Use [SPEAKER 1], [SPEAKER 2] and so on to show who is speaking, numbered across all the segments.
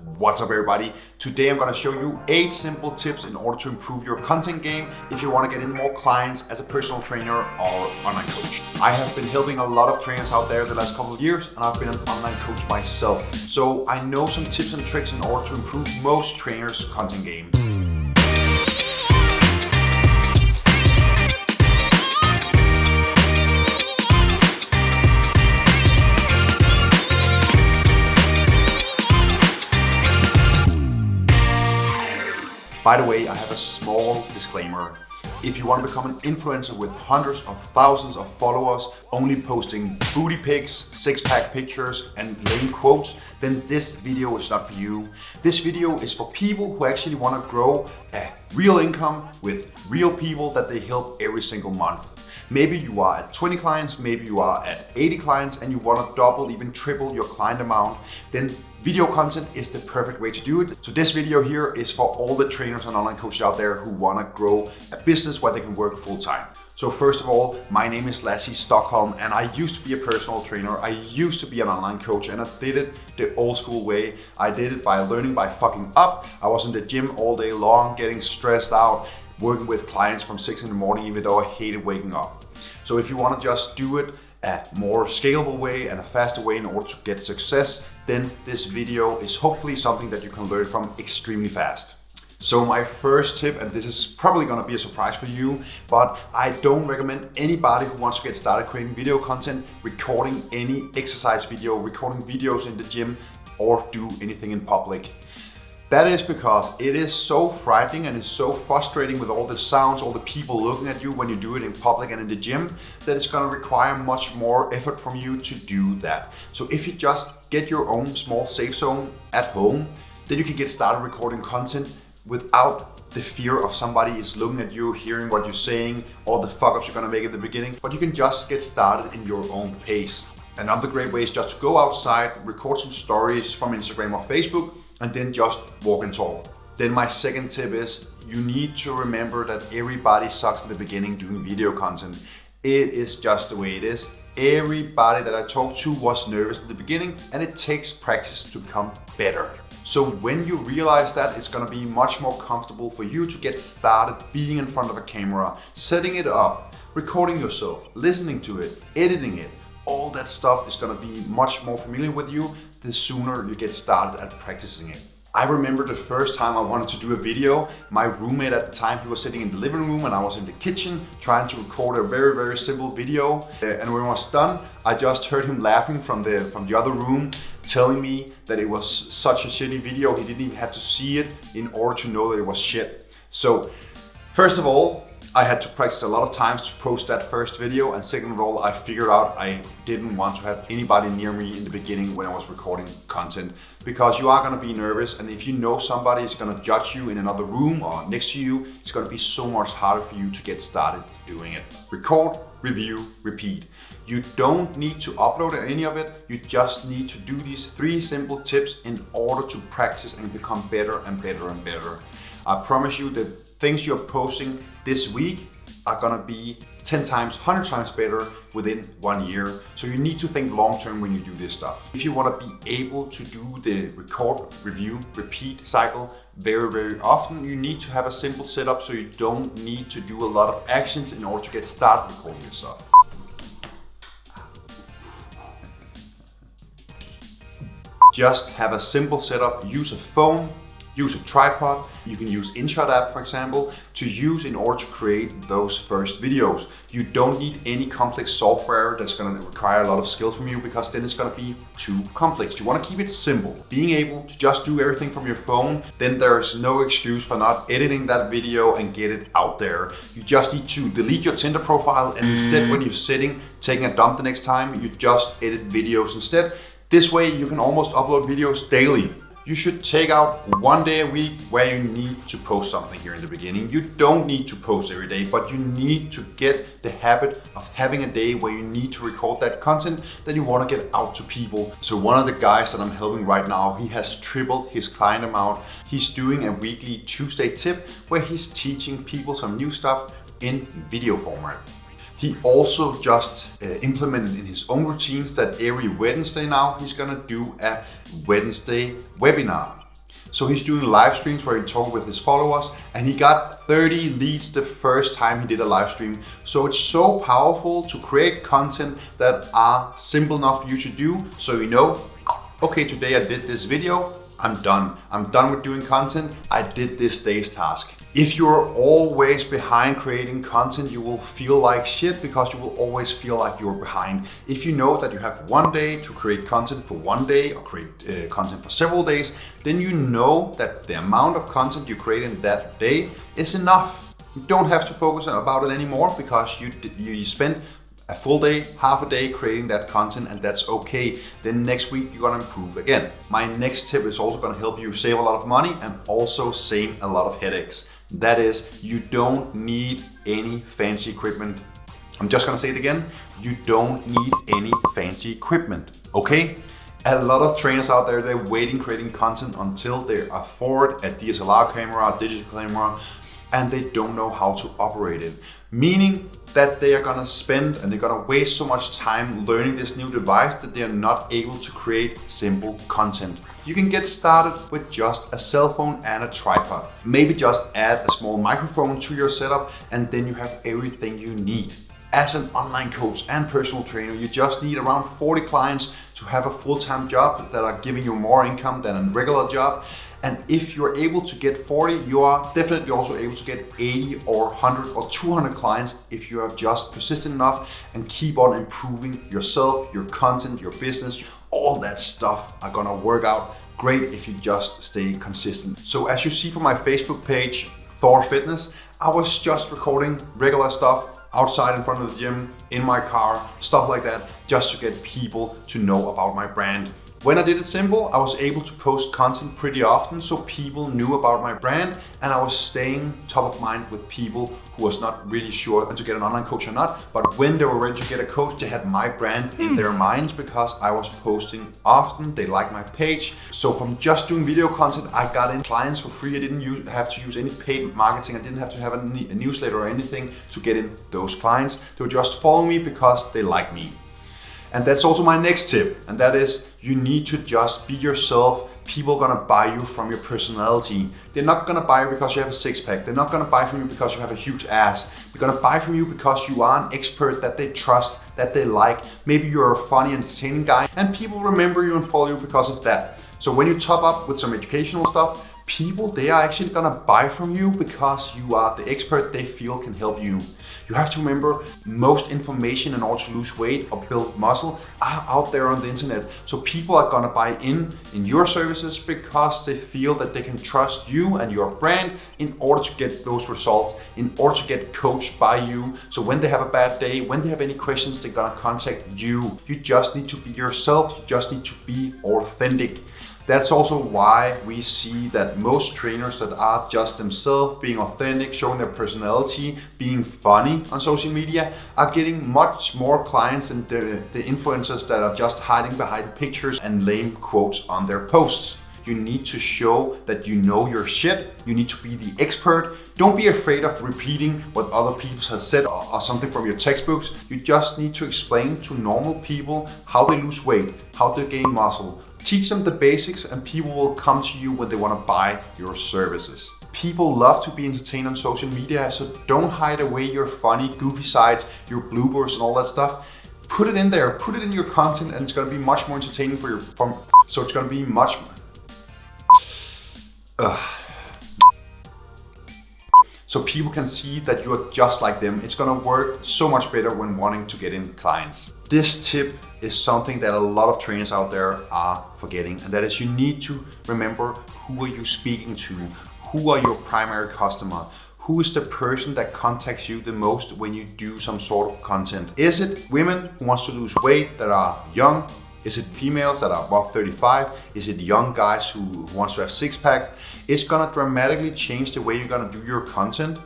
[SPEAKER 1] What's up everybody? Today I'm going to show you 8 simple tips in order to improve your content game if you want to get in more clients as a personal trainer or online coach. I have been helping a lot of trainers out there the last couple of years, and I've been an online coach myself. So I know some tips and tricks in order to improve most trainers' content game. By the way, I have a small disclaimer. If you want to become an influencer with hundreds of thousands of followers, only posting booty pics, six-pack pictures, and lame quotes, then this video is not for you. This video is for people who actually want to grow a real income with real people that they help every single month. Maybe you are at 20 clients, maybe you are at 80 clients, and you want to double, even triple your client amount, then video content is the perfect way to do it. So this video here is for all the trainers and online coaches out there who want to grow a business where they can work full time. So first of all, my name is Lasse Stockholm, and I used to be a personal trainer. I used to be an online coach, and I did it the old school way. I did it by learning by fucking up. I was in the gym all day long, getting stressed out, working with clients from 6 in the morning, even though I hated waking up. So if you want to just do it a more scalable way and a faster way in order to get success, then this video is hopefully something that you can learn from extremely fast. So my first tip, and this is probably going to be a surprise for you, but I don't recommend anybody who wants to get started creating video content, recording any exercise video, recording videos in the gym, or do anything in public. That is because it is so frightening and it's so frustrating with all the sounds, all the people looking at you when you do it in public and in the gym, that it's going to require much more effort from you to do that. So if you just get your own small safe zone at home, then you can get started recording content without the fear of somebody is looking at you, hearing what you're saying, all the fuck-ups you're going to make at the beginning, but you can just get started in your own pace. Another great way is just to go outside, record some stories from Instagram or Facebook, and then just walk and talk. Then my second tip is you need to remember that everybody sucks in the beginning doing video content. It is just the way it is. Everybody that I talked to was nervous in the beginning, and it takes practice to become better. So when you realize that, it's gonna be much more comfortable for you to get started being in front of a camera, setting it up, recording yourself, listening to it, editing it. All that stuff is gonna be much more familiar with you the sooner you get started at practicing it. I remember the first time I wanted to do a video, my roommate at the time, he was sitting in the living room and I was in the kitchen trying to record a very simple video. And when I was done, I just heard him laughing from the other room, telling me that it was such a shitty video. He didn't even have to see it in order to know that it was shit. So first of all, I had to practice a lot of times to post that first video, and second of all, I figured out I didn't want to have anybody near me in the beginning when I was recording content, because you are going to be nervous, and if you know somebody is going to judge you in another room or next to you, it's going to be so much harder for you to get started doing it. Record, review, repeat. You don't need to upload any of it, you just need to do these 3 simple tips in order to practice and become better and better and better. I promise you that things you're posting this week are gonna be 10 times, 100 times better within 1 year. So you need to think long term when you do this stuff. If you wanna be able to do the record, review, repeat cycle very often, you need to have a simple setup so you don't need to do a lot of actions in order to get started recording your stuff. Just have a simple setup, use a phone, use a tripod, you can use InShot app for example, to use in order to create those first videos. You don't need any complex software that's gonna require a lot of skills from you, because then it's gonna be too complex. You wanna keep it simple. Being able to just do everything from your phone, then there's no excuse for not editing that video and get it out there. You just need to delete your Tinder profile, and instead when you're sitting, taking a dump the next time, you just edit videos instead. This way you can almost upload videos daily. You should take out 1 day a week where you need to post something here in the beginning. You don't need to post every day, but you need to get the habit of having a day where you need to record that content that you want to get out to people. So one of the guys that I'm helping right now, he has tripled his client amount. He's doing a weekly Tuesday tip where he's teaching people some new stuff in video format. He also just implemented in his own routines that every Wednesday now he's gonna do a Wednesday webinar. So he's doing live streams where he talks with his followers, and he got 30 leads the first time he did a live stream. So it's so powerful to create content that are simple enough for you to do, so you know, okay, today I did this video, I'm done. I'm done with doing content. I did this day's task. If you're always behind creating content, you will feel like shit because you will always feel like you're behind. If you know that you have one day to create content for one day or create content for several days, then you know that the amount of content you create in that day is enough. You don't have to focus about it anymore because you spent a full day, half a day creating that content, and that's okay. Then next week you're gonna improve again. My next tip is also gonna help you save a lot of money and also save a lot of headaches. That is, you don't need any fancy equipment. I'm just gonna say it again. You don't need any fancy equipment, okay? A lot of trainers out there, they're waiting creating content until they afford a DSLR camera, a digital camera, and they don't know how to operate it. Meaning that they are gonna spend and they're gonna waste so much time learning this new device that they are not able to create simple content. You can get started with just a cell phone and a tripod. Maybe just add a small microphone to your setup, and then you have everything you need. As an online coach and personal trainer, you just need around 40 clients to have a full-time job that are giving you more income than a regular job. And if you're able to get 40, you are definitely also able to get 80 or 100 or 200 clients if you are just persistent enough and keep on improving yourself, your content, your business. All that stuff are gonna work out great if you just stay consistent. So as you see from my Facebook page, Thor Fitness, I was just recording regular stuff outside in front of the gym, in my car, stuff like that, just to get people to know about my brand. When I did it simple, I was able to post content pretty often so people knew about my brand, and I was staying top of mind with people who was not really sure to get an online coach or not, but when they were ready to get a coach, they had my brand in their minds because I was posting often, they liked my page. So from just doing video content, I got in clients for free. I didn't have to use any paid marketing. I didn't have to have a newsletter or anything to get in those clients. They would just follow me because they like me. And that's also my next tip, and that is you need to just be yourself. People are gonna buy you from your personality. They're not gonna buy you because you have a six-pack. They're not gonna buy from you because you have a huge ass. They're gonna buy from you because you are an expert that they trust, that they like. Maybe you're a funny, entertaining guy, and people remember you and follow you because of that. So when you top up with some educational stuff, people, they are actually gonna buy from you because you are the expert they feel can help you. You have to remember, most information in order to lose weight or build muscle are out there on the internet. So people are gonna buy in your services because they feel that they can trust you and your brand in order to get those results, in order to get coached by you. So when they have a bad day, when they have any questions, they're gonna contact you. You just need to be yourself. You just need to be authentic. That's also why we see that most trainers that are just themselves, being authentic, showing their personality, being funny on social media, are getting much more clients than the influencers that are just hiding behind pictures and lame quotes on their posts. You need to show that you know your shit. You need to be the expert. Don't be afraid of repeating what other people have said or something from your textbooks. You just need to explain to normal people how they lose weight, how they gain muscle. Teach them the basics, and people will come to you when they want to buy your services. People love to be entertained on social media, so don't hide away your funny, goofy sides, your bloopers and all that stuff. Put it in there, put it in your content, and it's going to be much more entertaining for so it's going to be much so people can see that you're just like them. It's gonna work so much better when wanting to get in clients. This tip is something that a lot of trainers out there are forgetting, and that is you need to remember, who are you speaking to? Who are your primary customer? Who is the person that contacts you the most when you do some sort of content? Is it women who wants to lose weight that are young? Is it females that are above 35? Is it young guys who wants to have six-pack? It's gonna dramatically change the way you're gonna do your content.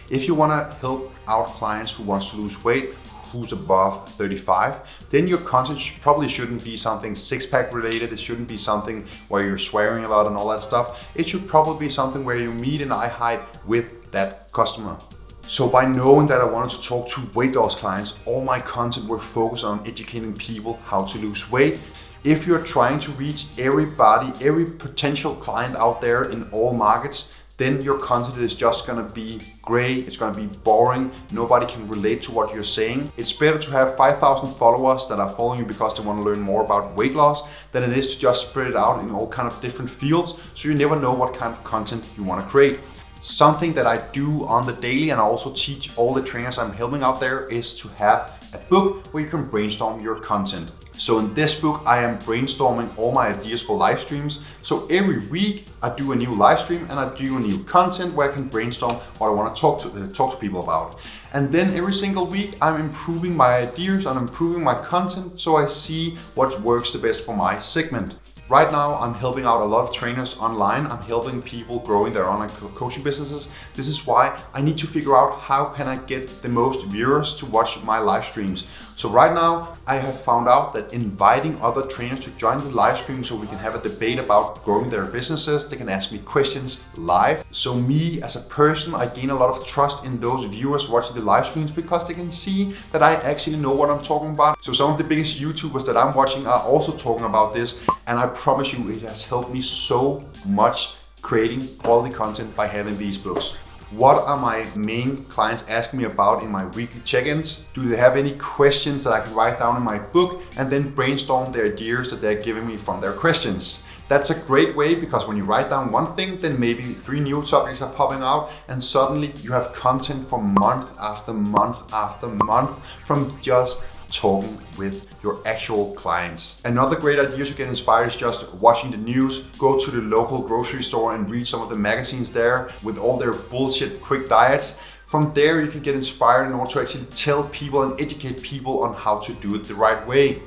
[SPEAKER 1] If you wanna help out clients who wants to lose weight, who's above 35, then your content probably shouldn't be something six-pack related. It shouldn't be something where you're swearing a lot and all that stuff. It should probably be something where you meet in eye height with that customer. So by knowing that I wanted to talk to weight loss clients, all my content were focused on educating people how to lose weight. If you're trying to reach everybody, every potential client out there in all markets, then your content is just gonna be gray, it's gonna be boring, nobody can relate to what you're saying. It's better to have 5,000 followers that are following you because they want to learn more about weight loss than it is to just spread it out in all kind of different fields, so you never know what kind of content you want to create. Something that I do on the daily, and I also teach all the trainers I'm helping out there, is to have a book where you can brainstorm your content. So in this book, I am brainstorming all my ideas for live streams. So every week I do a new live stream and I do a new content where I can brainstorm what I want to talk to people about. And then every single week I'm improving my ideas, I'm improving my content, so I see what works the best for my segment. Right now, I'm helping out a lot of trainers online. I'm helping people growing their online coaching businesses. This is why I need to figure out how can I get the most viewers to watch my live streams. So right now, I have found out that inviting other trainers to join the live stream so we can have a debate about growing their businesses, they can ask me questions live. So me as a person, I gain a lot of trust in those viewers watching the live streams because they can see that I actually know what I'm talking about. So some of the biggest YouTubers that I'm watching are also talking about this, and I promise you it has helped me so much creating quality content by having these books. What are my main clients asking me about in my weekly check-ins? Do they have any questions that I can write down in my book and then brainstorm the ideas that they're giving me from their questions? That's a great way, because when you write down one thing, then maybe 3 new subjects are popping out and suddenly you have content for month after month after month from just talking with your actual clients. Another great idea to get inspired is just watching the news. Go to the local grocery store and read some of the magazines there with all their bullshit quick diets. From there you can get inspired in order to actually tell people and educate people on how to do it the right way.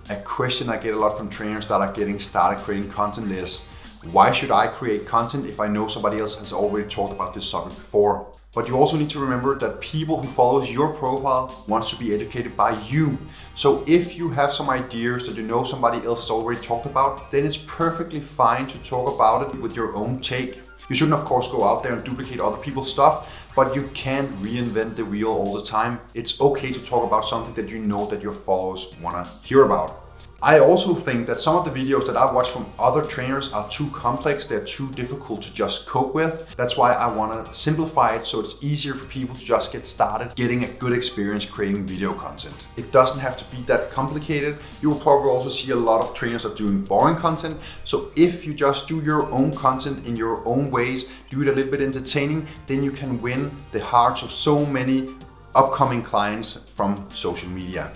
[SPEAKER 1] A question I get a lot from trainers that are getting started creating content is, why should I create content if I know somebody else has already talked about this subject before? But you also need to remember that people who follows your profile wants to be educated by you. So if you have some ideas that you know somebody else has already talked about, then it's perfectly fine to talk about it with your own take. You shouldn't of course go out there and duplicate other people's stuff, but you can't reinvent the wheel all the time. It's okay to talk about something that you know that your followers want to hear about. I also think that some of the videos that I've watched from other trainers are too complex, they're too difficult to just cope with. That's why I want to simplify it so it's easier for people to just get started getting a good experience creating video content. It doesn't have to be that complicated. You will probably also see a lot of trainers are doing boring content. So if you just do your own content in your own ways, do it a little bit entertaining, then you can win the hearts of so many upcoming clients from social media.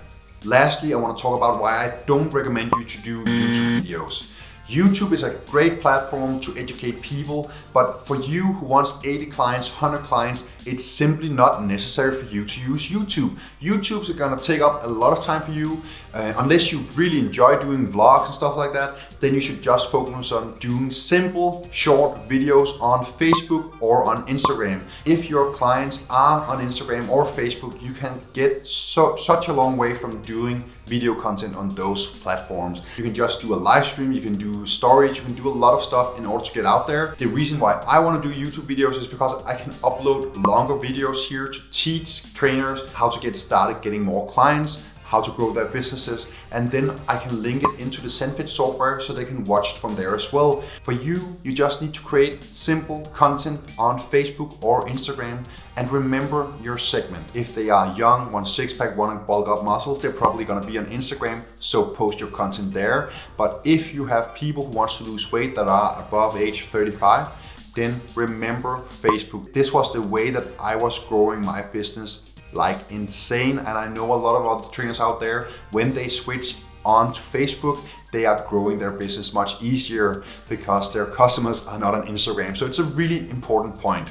[SPEAKER 1] Lastly, I want to talk about why I don't recommend you to do YouTube videos. YouTube is a great platform to educate people, but for you who wants 80 clients, 100 clients, it's simply not necessary for you to use YouTube. YouTube's gonna take up a lot of time for you. Unless you really enjoy doing vlogs and stuff like that, then you should just focus on doing simple, short videos on Facebook or on Instagram. If your clients are on Instagram or Facebook, you can get such a long way from doing video content on those platforms. You can just do a live stream, you can do stories, you can do a lot of stuff in order to get out there. The reason why I want to do YouTube videos is because I can upload longer videos here to teach trainers how to get started getting more clients, how to grow their businesses, and then I can link it into the Zenfit software so they can watch it from there as well. For you, you just need to create simple content on Facebook or Instagram, and remember your segment. If they are young, want six-pack, want to bulk up muscles, they're probably going to be on Instagram, so post your content there. But if you have people who want to lose weight that are above age 35, then remember Facebook. This was the way that I was growing my business like insane, and I know a lot of other trainers out there, when they switch on to Facebook, they are growing their business much easier because their customers are not on Instagram. So it's a really important point.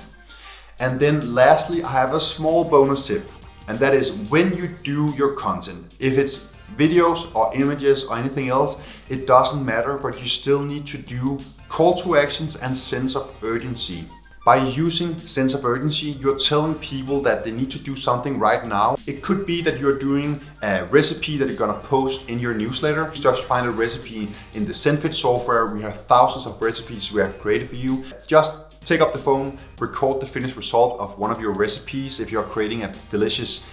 [SPEAKER 1] And then lastly, I have a small bonus tip, and that is when you do your content, if it's videos or images or anything else, it doesn't matter, but you still need to do call to actions and sense of urgency. By using sense of urgency, you're telling people that they need to do something right now. It could be that you're doing a recipe that you're gonna post in your newsletter. Just find a recipe in the Zenfit software. We have thousands of recipes we have created for you. Just take up the phone, record the finished result of one of your recipes. If you're creating a delicious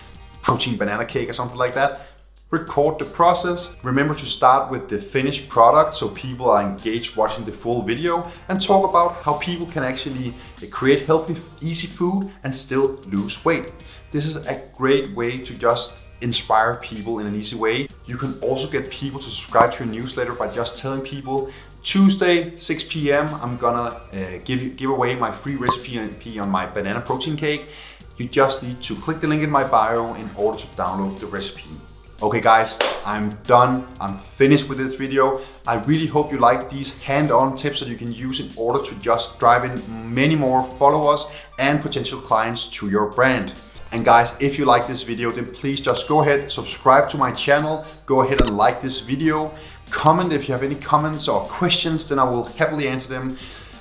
[SPEAKER 1] protein banana cake or something like that, record the process. Remember to start with the finished product so people are engaged watching the full video, and talk about how people can actually create healthy, easy food and still lose weight. This is a great way to just inspire people in an easy way. You can also get people to subscribe to your newsletter by just telling people, Tuesday, 6 p.m. I'm gonna give away my free recipe on my banana protein cake. You just need to click the link in my bio in order to download the recipe. Okay guys, I'm done. I'm finished with this video. I really hope you like these hand-on tips that you can use in order to just drive in many more followers and potential clients to your brand. And guys, if you like this video, then please just go ahead, subscribe to my channel, go ahead and like this video. Comment if you have any comments or questions, then I will happily answer them.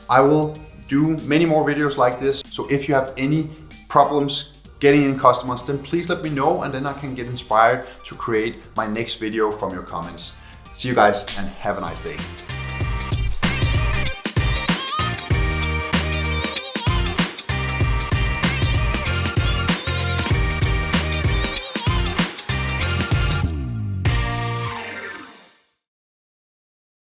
[SPEAKER 1] I will do many more videos like this. So if you have any problems getting in customers, then please let me know, and then I can get inspired to create my next video from your comments. See you guys and have a nice day.